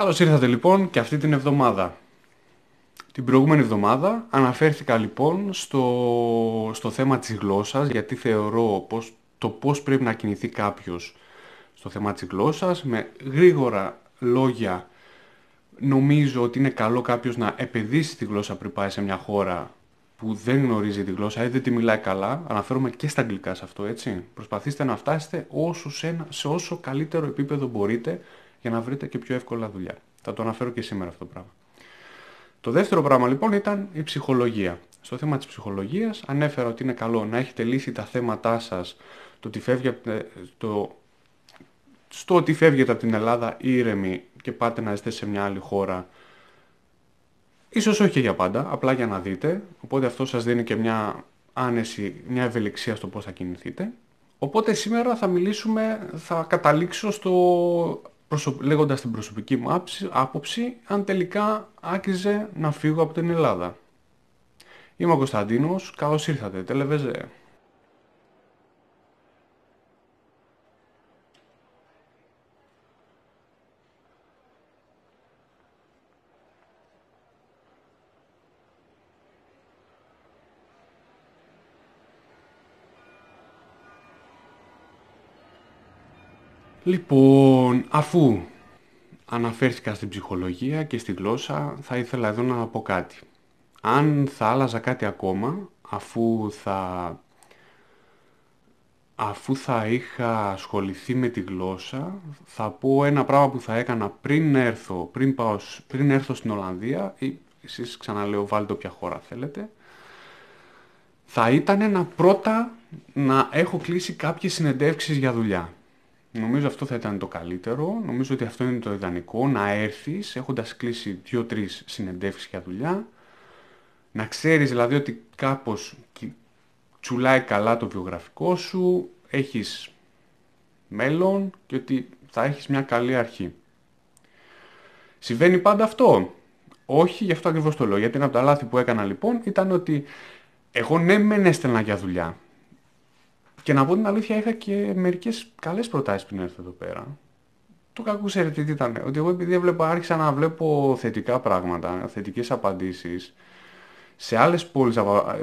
Καλώς ήρθατε λοιπόν και αυτή την εβδομάδα. Την προηγούμενη εβδομάδα αναφέρθηκα λοιπόν στο θέμα της γλώσσας, γιατί θεωρώ το πώς πρέπει να κινηθεί κάποιος στο θέμα της γλώσσας. Με γρήγορα λόγια νομίζω ότι είναι καλό κάποιος να επενδύσει τη γλώσσα πριν πάει σε μια χώρα που δεν γνωρίζει τη γλώσσα ή δεν τη μιλάει καλά. Αναφέρομαι και στα αγγλικά σε αυτό, έτσι. Προσπαθήστε να φτάσετε σε όσο καλύτερο επίπεδο μπορείτε για να βρείτε και πιο εύκολα δουλειά. Θα το αναφέρω και σήμερα αυτό το πράγμα. Το δεύτερο πράγμα λοιπόν ήταν η ψυχολογία. Στο θέμα της ψυχολογίας ανέφερα ότι είναι καλό να έχετε λύσει τα θέματά σας, στο ότι φεύγετε από την Ελλάδα ήρεμοι και πάτε να είστε σε μια άλλη χώρα. Ίσως όχι για πάντα, απλά για να δείτε. Οπότε αυτό σας δίνει και μια άνεση, μια ευελιξία στο πώς θα κινηθείτε. Οπότε σήμερα θα καταλήξω λέγοντας την προσωπική μου άποψη, αν τελικά άκριζε να φύγω από την Ελλάδα. Είμαι ο Κωνσταντίνος, καλώς ήρθατε, Τελεβεζέ. Λοιπόν, αφού αναφέρθηκα στην ψυχολογία και στη γλώσσα, θα ήθελα εδώ να πω κάτι. Αν θα άλλαζα κάτι ακόμα, αφού θα είχα ασχοληθεί με τη γλώσσα, θα πω ένα πράγμα που θα έκανα πριν έρθω στην Ολλανδία, ή εσείς ξαναλέω βάλτε όποια χώρα θέλετε, θα ήταν πρώτα να έχω κλείσει κάποιες συνεντεύξεις για δουλειά. Νομίζω αυτό θα ήταν το καλύτερο, νομίζω ότι αυτό είναι το ιδανικό, να έρθεις έχοντας κλείσει 2-3 συνεντεύξεις για δουλειά, να ξέρεις δηλαδή ότι κάπως τσουλάει καλά το βιογραφικό σου, έχεις μέλλον και ότι θα έχεις μια καλή αρχή. Συμβαίνει πάντα αυτό? Όχι, γι' αυτό ακριβώς το λέω, γιατί ένα από τα λάθη που έκανα λοιπόν ήταν ότι εγώ ναι μεν έστελνα για δουλειά. Και να πω την αλήθεια, είχα και μερικές καλές προτάσεις πριν έρθω εδώ πέρα. Το κακό ξέρετε τι ήταν, ότι εγώ επειδή άρχισα να βλέπω θετικά πράγματα, θετικές απαντήσεις, σε άλλες πόλεις,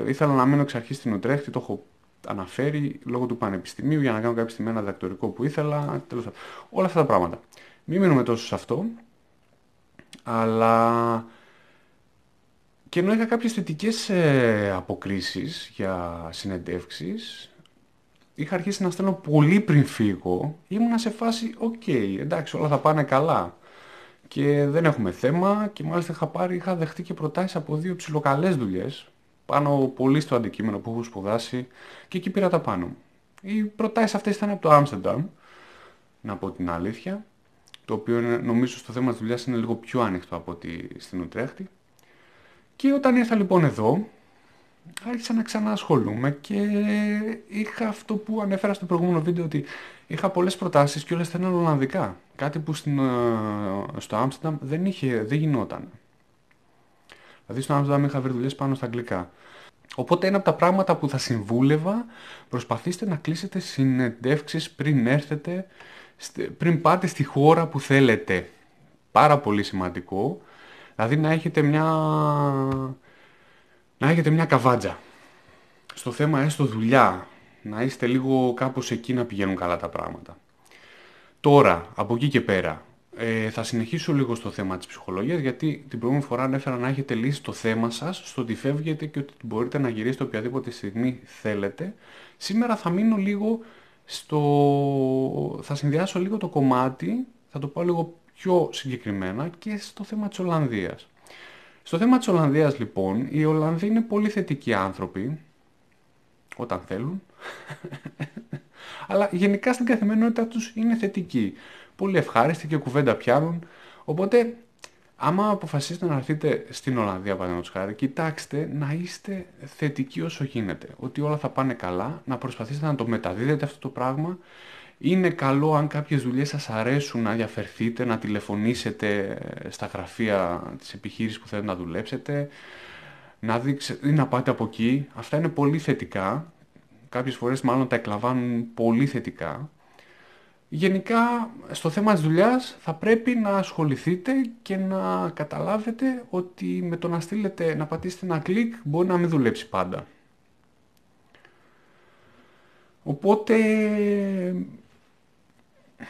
ήθελα να μείνω εξ αρχής στην Ουτρέχτη, το έχω αναφέρει λόγω του πανεπιστημίου για να κάνω κάποια στιγμή ένα διδακτορικό που ήθελα, τέλος πάντων. Όλα αυτά τα πράγματα. Μην μείνουμε τόσο σε αυτό, αλλά και ενώ είχα κάποιες θετικές αποκρίσεις για συνεντεύξεις, είχα αρχίσει να στέλνω πολύ πριν φύγω, ήμουνα σε φάση, οκ, εντάξει, όλα θα πάνε καλά. Και δεν έχουμε θέμα και μάλιστα είχα δεχτεί και προτάσεις από 2 ψιλοκαλές δουλειές, πάνω πολύ στο αντικείμενο που έχω σπουδάσει και εκεί πήρα τα πάνω μου. Οι προτάσεις αυτές ήταν από το Άμστερνταμ, να πω την αλήθεια, το οποίο νομίζω στο θέμα της δουλειάς είναι λίγο πιο άνοιχτο από ότι στην Ουτρέχτη. Και όταν ήρθα λοιπόν εδώ, άρχισα να ξαναασχολούμαι και είχα αυτό που ανέφερα στο προηγούμενο βίντεο, ότι είχα πολλές προτάσεις και όλες ήταν ολλανδικά. Κάτι που στο Άμστερνταμ δεν γινόταν. Δηλαδή στο Άμστερνταμ είχα βρει δουλειές πάνω στα αγγλικά. Οπότε ένα από τα πράγματα που θα συμβούλευα, προσπαθήστε να κλείσετε συνεντεύξεις πριν πάτε στη χώρα που θέλετε. Πάρα πολύ σημαντικό. Δηλαδή να έχετε μια καβάτζα. Στο θέμα έστω δουλειά, να είστε λίγο κάπως εκεί να πηγαίνουν καλά τα πράγματα. Τώρα, από εκεί και πέρα, θα συνεχίσω λίγο στο θέμα της ψυχολογίας, γιατί την προηγούμενη φορά ανέφερα να έχετε λύσει το θέμα σας, στο ότι φεύγετε και ότι μπορείτε να γυρίσετε οποιαδήποτε στιγμή θέλετε. Σήμερα θα μείνω λίγο θα συνδυάσω λίγο το κομμάτι, θα το πάω λίγο πιο συγκεκριμένα και στο θέμα της Ολλανδίας. Στο θέμα της Ολλανδίας λοιπόν, οι Ολλανδοί είναι πολύ θετικοί άνθρωποι, όταν θέλουν, αλλά γενικά στην καθημερινότητά τους είναι θετικοί. Πολύ ευχάριστοι και κουβέντα πιάνουν. Οπότε, άμα αποφασίσετε να έρθετε στην Ολλανδία, παραδείγματος χάρη, κοιτάξτε να είστε θετικοί όσο γίνεται. Ότι όλα θα πάνε καλά, να προσπαθήσετε να το μεταδίδετε αυτό το πράγμα. Είναι καλό αν κάποιες δουλειές σας αρέσουν να διαφερθείτε, να τηλεφωνήσετε στα γραφεία της επιχείρησης που θέλετε να δουλέψετε, να δείξετε ή να πάτε από εκεί. Αυτά είναι πολύ θετικά. Κάποιες φορές μάλλον τα εκλαμβάνουν πολύ θετικά. Γενικά, στο θέμα της δουλειάς θα πρέπει να ασχοληθείτε και να καταλάβετε ότι με το να στείλετε, να πατήσετε ένα κλικ μπορεί να μην δουλέψει πάντα. Οπότε,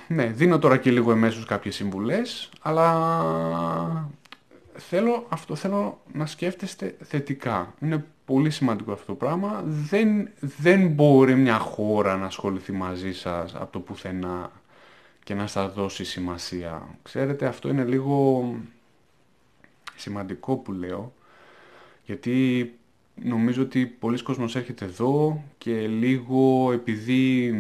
ναι, δίνω τώρα και λίγο εμέσως κάποιες συμβουλές, αλλά θέλω να σκέφτεστε θετικά. Είναι πολύ σημαντικό αυτό το πράγμα. Δεν μπορεί μια χώρα να ασχοληθεί μαζί σας από το πουθενά και να σας δώσει σημασία. Ξέρετε, αυτό είναι λίγο σημαντικό που λέω, γιατί νομίζω ότι πολλοί κόσμος έρχεται εδώ και λίγο επειδή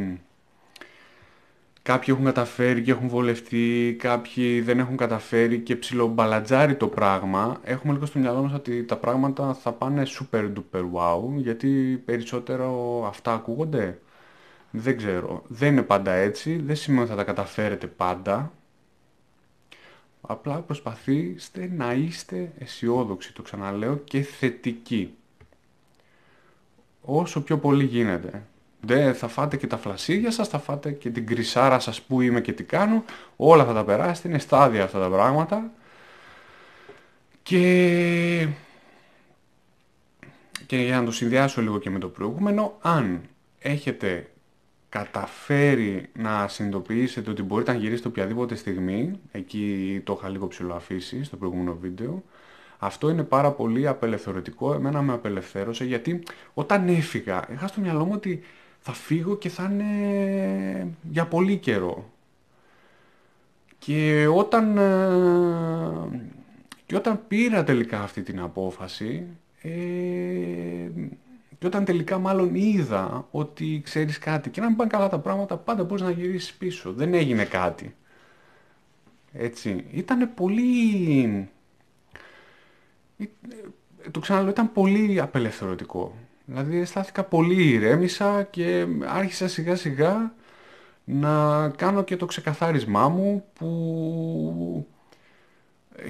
κάποιοι έχουν καταφέρει και έχουν βολευτεί, κάποιοι δεν έχουν καταφέρει και ψιλομπαλατζάρει το πράγμα, έχουμε λίγο στο μυαλό μας ότι τα πράγματα θα πάνε super duper wow, γιατί περισσότερο αυτά ακούγονται. Δεν ξέρω. Δεν είναι πάντα έτσι, δεν σημαίνει ότι θα τα καταφέρετε πάντα. Απλά προσπαθήστε να είστε αισιόδοξοι, το ξαναλέω, και θετικοί. Όσο πιο πολύ γίνεται. Δεν θα φάτε και τα φλασίδια σας, θα φάτε και την κρυσάρα σας που είμαι και τι κάνω. Όλα θα τα περάσετε, είναι στάδια αυτά τα πράγματα. Και, και για να το συνδυάσω λίγο και με το προηγούμενο, αν έχετε καταφέρει να συνειδητοποιήσετε ότι μπορείτε να γυρίσετε οποιαδήποτε στιγμή, εκεί το είχα λίγο ψηλοαφήσει στο προηγούμενο βίντεο, αυτό είναι πάρα πολύ απελευθερωτικό, εμένα με απελευθέρωσε, γιατί όταν έφυγα, είχα στο μυαλό μου ότι θα φύγω και θα είναι για πολύ καιρό. Και όταν πήρα τελικά αυτή την απόφαση, και όταν τελικά μάλλον είδα ότι ξέρεις κάτι και να μην πάνε καλά τα πράγματα, πάντα μπορείς να γυρίσεις πίσω. Δεν έγινε κάτι. Έτσι. Ήτανε πολύ... Το ξαναλέω, ήταν πολύ απελευθερωτικό. Δηλαδή αισθάνθηκα πολύ ηρέμησα και άρχισα σιγά σιγά να κάνω και το ξεκαθάρισμά μου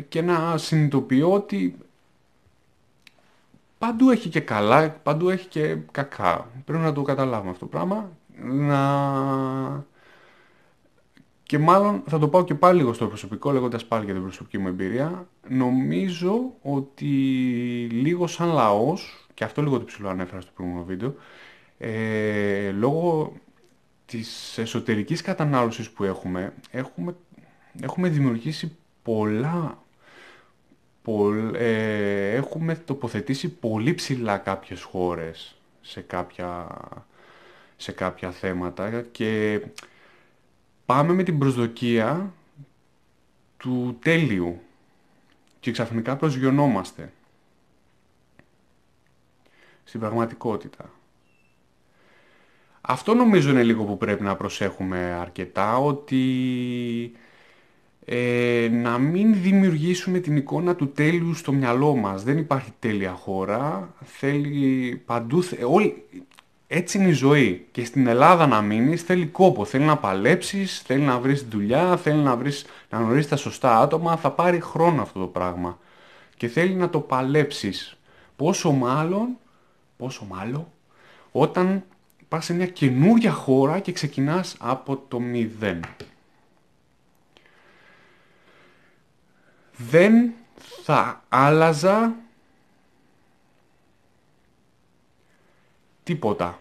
και να συνειδητοποιώ ότι παντού έχει και καλά, παντού έχει και κακά. Πρέπει να το καταλάβουμε αυτό το πράγμα. Και μάλλον θα το πάω και πάλι λίγο στο προσωπικό, λέγοντας πάλι για την προσωπική μου εμπειρία. Νομίζω ότι λίγο σαν λαός, και αυτό λίγο το ψηλό ανέφερα στο προηγούμενο βίντεο, λόγω της εσωτερικής κατανάλωσης που έχουμε δημιουργήσει έχουμε τοποθετήσει πολύ ψηλά κάποιες χώρες σε κάποια θέματα και πάμε με την προσδοκία του τέλειου και ξαφνικά προσγειωνόμαστε στην πραγματικότητα. Αυτό νομίζω είναι λίγο που πρέπει να προσέχουμε αρκετά, ότι να μην δημιουργήσουμε την εικόνα του τέλειου στο μυαλό μας. Δεν υπάρχει τέλεια χώρα, θέλει παντού, έτσι είναι η ζωή. Και στην Ελλάδα να μείνεις θέλει κόπο, θέλει να παλέψεις, θέλει να βρεις δουλειά, θέλει να γνωρίσεις τα σωστά άτομα, θα πάρει χρόνο αυτό το πράγμα. Και θέλει να το παλέψεις. Πόσο μάλλον, όταν πας σε μια καινούρια χώρα και ξεκινάς από το μηδέν. Δεν θα άλλαζα τίποτα.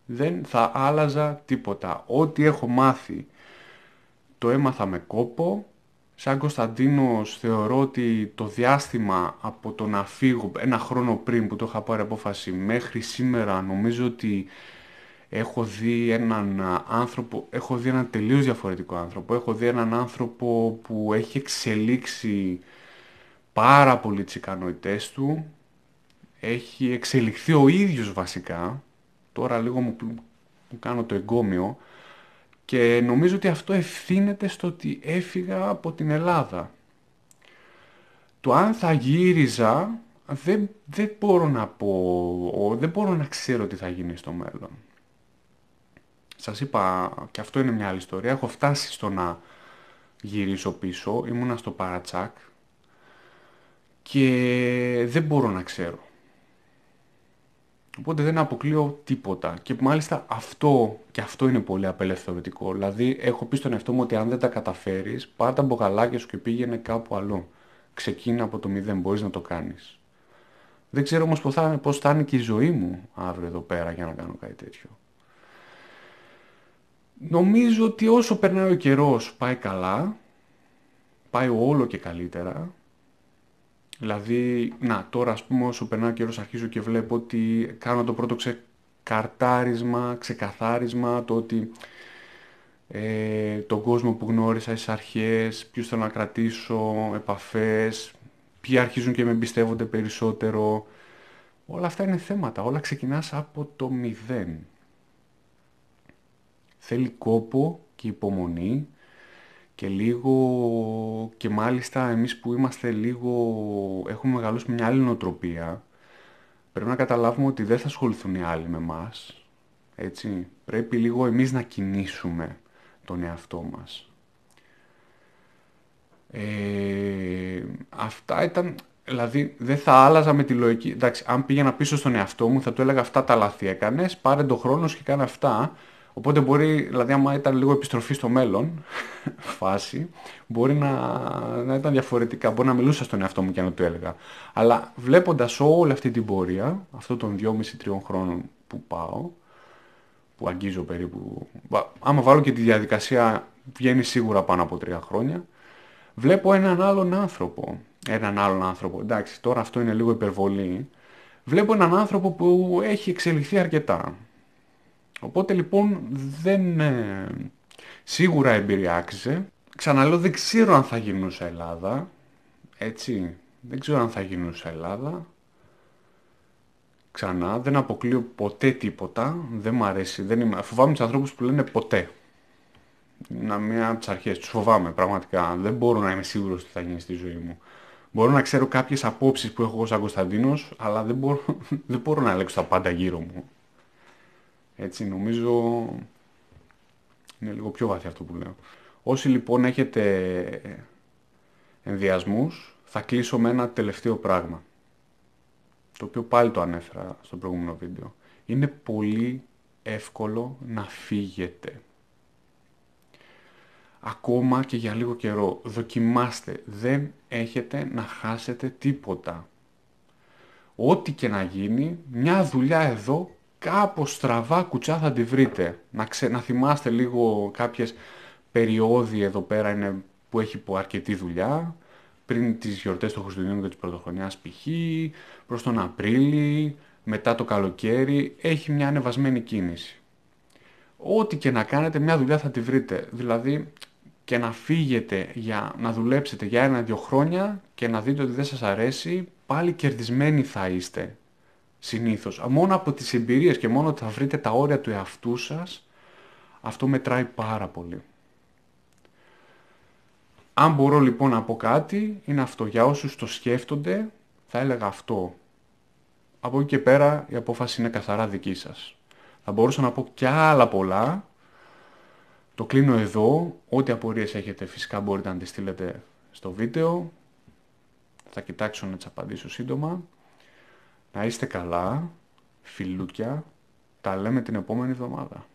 Δεν θα άλλαζα τίποτα. Ό,τι έχω μάθει το έμαθα με κόπο. Σαν Κωνσταντίνος θεωρώ ότι το διάστημα από το να φύγω ένα χρόνο πριν που το είχα πάρει απόφαση μέχρι σήμερα, νομίζω ότι έχω δει έναν τελείως διαφορετικό άνθρωπο. Έχω δει έναν άνθρωπο που έχει εξελίξει πάρα πολύ τις ικανότητές του. Έχει εξελιχθεί ο ίδιος βασικά. Τώρα λίγο μου κάνω το εγκόμιο. Και νομίζω ότι αυτό ευθύνεται στο ότι έφυγα από την Ελλάδα. Το αν θα γύριζα δεν μπορώ να πω, δεν μπορώ να ξέρω τι θα γίνει στο μέλλον. Σας είπα, και αυτό είναι μια άλλη ιστορία, έχω φτάσει στο να γυρίσω πίσω, ήμουνα στο παρατσάκ και δεν μπορώ να ξέρω. Οπότε δεν αποκλείω τίποτα. Και μάλιστα αυτό είναι πολύ απελευθερωτικό. Δηλαδή, έχω πει στον εαυτό μου ότι αν δεν τα καταφέρεις, πάρ' τα μπογαλάκια σου και πήγαινε κάπου αλλού. Ξεκίνα από το μηδέn, μπορείς να το κάνεις. Δεν ξέρω όμως πώς θα είναι και η ζωή μου αύριο εδώ πέρα για να κάνω κάτι τέτοιο. Νομίζω ότι όσο περνάει ο καιρός πάει καλά, πάει όλο και καλύτερα. Δηλαδή, τώρα ας πούμε όσο περνάει ο καιρός αρχίζω και βλέπω ότι κάνω το πρώτο ξεκαθάρισμα, το ότι τον κόσμο που γνώρισα στις αρχές, ποιους θέλω να κρατήσω, επαφές, ποιοι αρχίζουν και με εμπιστεύονται περισσότερο. Όλα αυτά είναι θέματα, όλα ξεκινάς από το μηδέν. Θέλει κόπο και υπομονή και λίγο, και μάλιστα εμείς που είμαστε λίγο, έχουμε μεγαλώσει με μια άλλη νοοτροπία, πρέπει να καταλάβουμε ότι δεν θα ασχοληθούν οι άλλοι με μας, έτσι. Πρέπει λίγο εμείς να κινήσουμε τον εαυτό μας. Αυτά ήταν, δηλαδή δεν θα άλλαζα με τη λογική, εντάξει, αν πήγαινα πίσω στον εαυτό μου θα του έλεγα αυτά τα λάθη έκανες, πάρε το χρόνο σου και κάνε αυτά. Οπότε μπορεί, δηλαδή άμα ήταν λίγο επιστροφή στο μέλλον, φάση, μπορεί να ήταν διαφορετικά. Μπορεί να μιλούσα στον εαυτό μου και να του έλεγα. Αλλά βλέποντας όλη αυτή την πορεία, αυτό των 2,5-3 χρόνων που πάω, που αγγίζω περίπου, άμα βάλω και τη διαδικασία, βγαίνει σίγουρα πάνω από 3 χρόνια, βλέπω έναν άλλον άνθρωπο. Εντάξει, τώρα αυτό είναι λίγο υπερβολή. Βλέπω έναν άνθρωπο που έχει εξελιχθεί αρκετά. Οπότε λοιπόν σίγουρα εμπειρία άξιζε. Ξαναλέω, δεν ξέρω αν θα γυρνούσα Ελλάδα. Έτσι, δεν ξέρω αν θα γυρνούσα Ελλάδα. Ξανά, δεν αποκλείω ποτέ τίποτα. Δεν μ' αρέσει. Φοβάμαι τους ανθρώπους που λένε ποτέ. Να μία από τις αρχές. Τους φοβάμαι πραγματικά. Δεν μπορώ να είμαι σίγουρος τι θα γίνει στη ζωή μου. Μπορώ να ξέρω κάποιες απόψεις που έχω εγώ σαν Κωνσταντίνος, αλλά δεν μπορώ να ελέγξω τα πάντα γύρω μου. Έτσι, νομίζω είναι λίγο πιο βαθύ αυτό που λέω. Όσοι λοιπόν έχετε ενδιασμούς, θα κλείσω με ένα τελευταίο πράγμα, το οποίο πάλι το ανέφερα στο προηγούμενο βίντεο. Είναι πολύ εύκολο να φύγετε. Ακόμα και για λίγο καιρό. Δοκιμάστε. Δεν έχετε να χάσετε τίποτα. Ό,τι και να γίνει, μια δουλειά εδώ, κάπως στραβά κουτσά θα τη βρείτε. Να θυμάστε λίγο κάποιες περιόδοι εδώ πέρα είναι που έχει αρκετή δουλειά. Πριν τις γιορτές των Χριστουγέννων και της Πρωτοχρονιάς π.χ., προς τον Απρίλη, μετά το καλοκαίρι, έχει μια ανεβασμένη κίνηση. Ό,τι και να κάνετε, μια δουλειά θα τη βρείτε. Δηλαδή, και να φύγετε για να δουλέψετε για 1-2 χρόνια και να δείτε ότι δεν σας αρέσει, πάλι κερδισμένοι θα είστε. Συνήθως. Μόνο από τις εμπειρίες και μόνο ότι θα βρείτε τα όρια του εαυτού σας, αυτό μετράει πάρα πολύ. Αν μπορώ λοιπόν να πω κάτι, είναι αυτό. Για όσους το σκέφτονται, θα έλεγα αυτό. Από εκεί και πέρα η απόφαση είναι καθαρά δική σας. Θα μπορούσα να πω κι άλλα πολλά. Το κλείνω εδώ. Ό,τι απορίες έχετε φυσικά μπορείτε να τις στείλετε στο βίντεο. Θα κοιτάξω να τις απαντήσω σύντομα. Να είστε καλά, φιλούκια. Τα λέμε την επόμενη εβδομάδα.